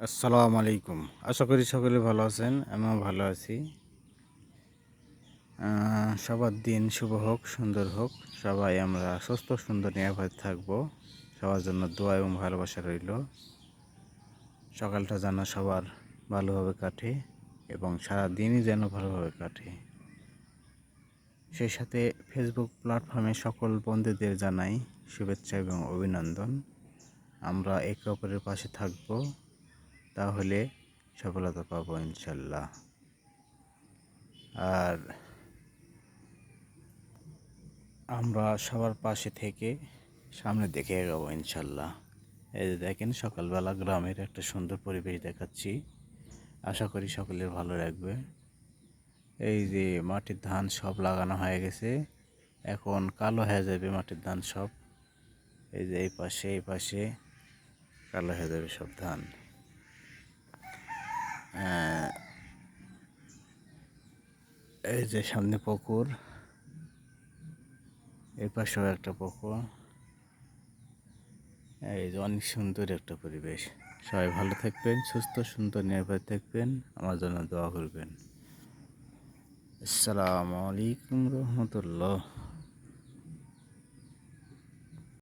আসসালামু আলাইকুম। আশা করি সকলে ভালো আছেন। আমিও ভালো আছি। সবার দিন শুভ হোক, সুন্দর হোক। সবাই আমরা সুস্থ সুন্দর নিরাপদে থাকবো। সবার জন্য দোয়া এবং ভালোবাসা রইল। সকালটা যেন সবার ভালোভাবে কাটে এবং সারা দিনই যেন ভালোভাবে কাটে। সেই সাথে ফেসবুক প্ল্যাটফর্মে সকল বন্ধুদের জানাই শুভেচ্ছা এবং অভিনন্দন। আমরা একে অপরের পাশে থাকবো, তাহলে সফলতা পাবো ইনশাল্লাহ। আর আমরা সবার পাশে থেকে সামনে দেখে এগোবো ইনশাল্লাহ। এই যে দেখেন, সকালবেলা গ্রামের একটা সুন্দর পরিবেশ দেখাচ্ছি। আশা করি সকলের ভালো লাগবে। এই যে মাটির ধান সব লাগানো হয়ে গেছে, এখন কালো হয়ে যাবে মাটির ধান সব। এই যে এই পাশে কালো হয়ে যাবে সব ধান। এই যে সামনে পুকুর, এই পাশেও একটা পুকুর। এই যে অনেক সুন্দর একটা পরিবেশ। সবাই ভালো থাকবেন, সুস্থ সুন্দর নিরাপদ থাকবেন, আমার জন্য দোয়া করবেন। আসসালামু আলাইকুম রহমতুল্লাহ।